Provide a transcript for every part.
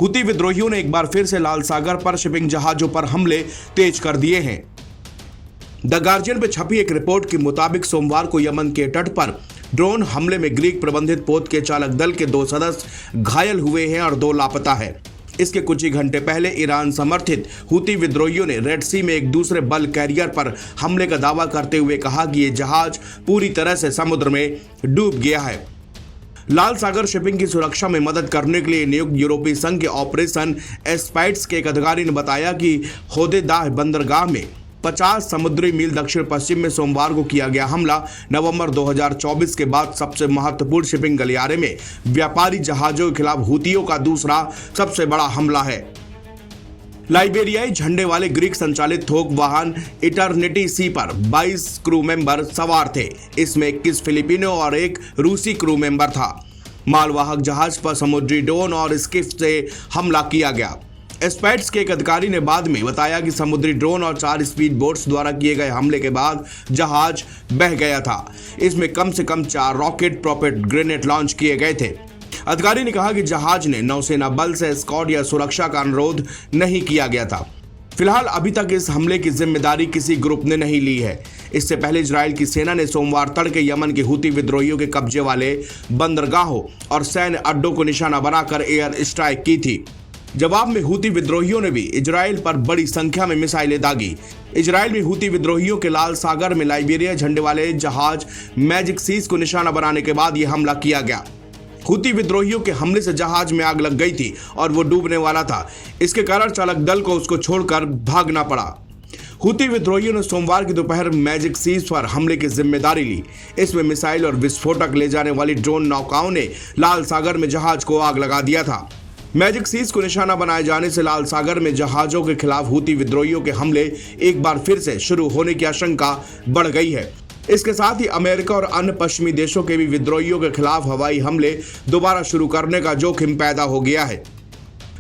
हुती विद्रोहियों ने एक बार फिर से लाल सागर पर शिपिंग जहाजों पर हमले तेज कर दिए हैं। द गार्जियन पे छपी एक रिपोर्ट के मुताबिक सोमवार को यमन के तट पर ड्रोन हमले में ग्रीक प्रबंधित पोत के चालक दल के 2 सदस्य घायल हुए हैं और 2 लापता है। इसके कुछ ही घंटे पहले ईरान समर्थित हुती विद्रोहियों ने रेड सी में एक दूसरे बल कैरियर पर हमले का दावा करते हुए कहा कि यह जहाज पूरी तरह से समुद्र में डूब गया है। लाल सागर शिपिंग की सुरक्षा में मदद करने के लिए नियुक्त यूरोपीय संघ के ऑपरेशन एस्पाइड्स के एक अधिकारी ने बताया कि होदेदाह बंदरगाह में 50 समुद्री मील दक्षिण पश्चिम में सोमवार को किया गया हमला नवंबर 2024 के बाद सबसे महत्वपूर्ण शिपिंग गलियारे में व्यापारी जहाजों के खिलाफ हुतियों का दूसरा सबसे बड़ा हमला है। लाइबेरियाई झंडे वाले ग्रीक संचालित थोक वाहन इटर्निटी सी पर 22 क्रू मेंबर सवार थे। इसमें 21 फिलिपिनो और 1 रूसी क्रू मेंबर था। मालवाहक जहाज पर समुद्री ड्रोन और स्किफ से हमला किया गया। एस्पाइड्स के एक अधिकारी ने बाद में बताया कि समुद्री ड्रोन और 4 स्पीड बोट्स द्वारा किए गए हमले के बाद जहाज बह गया था। इसमें कम से कम 4 रॉकेट प्रोपेल्ड ग्रेनेड लॉन्च किए गए थे। अधिकारी ने कहा कि जहाज ने नौसेना बल से एस्कॉर्ट या सुरक्षा का अनुरोध नहीं किया गया था। फिलहाल अभी तक इस हमले की जिम्मेदारी किसी ग्रुप ने नहीं ली है। इससे पहले इजराइल की सेना ने सोमवार तड़के यमन के हुती विद्रोहियों के कब्जे वाले बंदरगाहों और सैन्य अड्डों को निशाना बनाकर एयर स्ट्राइक की थी। जवाब में हुती विद्रोहियों ने भी इजराइल पर बड़ी संख्या में मिसाइलें दागी। इजराइल में हुती विद्रोहियों के लाल सागर में लाइबेरिया झंडे वाले जहाज मैजिक सीज को निशाना बनाने के बाद यह हमला किया गया। हुती विद्रोहियों के हमले से जहाज में आग लग गई थी और वो डूबने वाला था। इसके कारण चालक दल को उसको छोड़कर भागना पड़ा। हुती विद्रोहियों ने सोमवार की दोपहर मैजिक सीज पर हमले की जिम्मेदारी ली। इसमें मिसाइल और विस्फोटक ले जाने वाली ड्रोन नौकाओं ने लाल सागर में जहाज को आग लगा दिया था। मैजिक सीज को निशाना बनाए जाने से लाल सागर में जहाजों के खिलाफ हुती विद्रोहियों के हमले एक बार फिर से शुरू होने की आशंका बढ़ गई है। इसके साथ ही अमेरिका और अन्य पश्चिमी देशों के भी विद्रोहियों के खिलाफ हवाई हमले दोबारा शुरू करने का जोखिम पैदा हो गया है।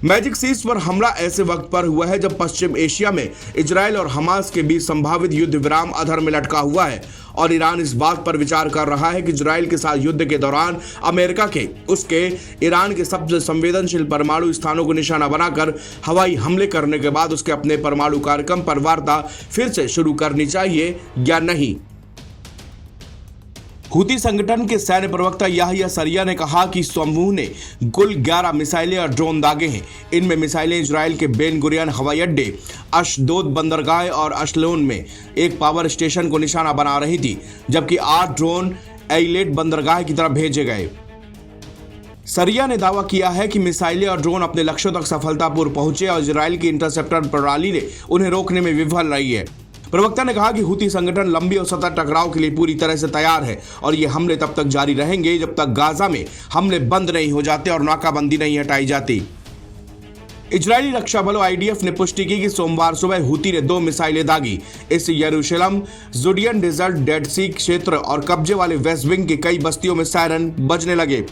मैजिक सीज पर हमला ऐसे वक्त पर हुआ है जब पश्चिम एशिया में इजराइल और हमास के बीच संभावित युद्ध विराम अधर में लटका हुआ है और ईरान इस बात पर विचार कर रहा है कि इजराइल के साथ युद्ध के दौरान अमेरिका के उसके ईरान के सबसे संवेदनशील परमाणु स्थानों को निशाना बनाकर हवाई हमले करने के बाद उसके अपने परमाणु कार्यक्रम पर वार्ता फिर से शुरू करनी चाहिए या नहीं। हुती संगठन के सैन्य प्रवक्ता याहिया सरिया ने कहा कि समूह ने कुल 11 मिसाइलें और ड्रोन दागे हैं। इनमें मिसाइलें इजराइल के बेन गुरियन हवाई अड्डे, अशदोद बंदरगाह और अशलोन में एक पावर स्टेशन को निशाना बना रही थी, जबकि 8 ड्रोन एइलेट बंदरगाह की तरफ भेजे गए। सरिया ने दावा किया है कि मिसाइलें और ड्रोन अपने लक्ष्यों तक सफलतापूर्वक पहुंचे और इजराइल की इंटरसेप्टर प्रणाली ने उन्हें रोकने में विफल रही है। प्रवक्ता ने कहा कि हुती संगठन लंबी और सतत टकराव के लिए पूरी तरह से तैयार है और ये हमले तब तक जारी रहेंगे जब तक गाजा में हमले बंद नहीं हो जाते और नाकाबंदी नहीं हटाई जाती। इजरायली रक्षा बलों IDF ने पुष्टि की कि सोमवार सुबह हुती ने 2 मिसाइलें दागी। इससे यरूशलेम, जुडियन डेजर्ट, डेड सी क्षेत्र और कब्जे वाले वेस्ट विंग की कई बस्तियों में सायरन बजने लगे।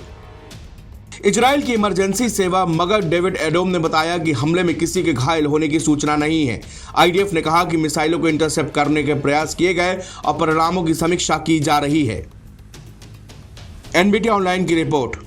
इजराइल की इमरजेंसी सेवा मगर डेविड एडोम ने बताया कि हमले में किसी के घायल होने की सूचना नहीं है। IDF ने कहा कि मिसाइलों को इंटरसेप्ट करने के प्रयास किए गए और परिणामों की समीक्षा की जा रही है। NBT ऑनलाइन की रिपोर्ट।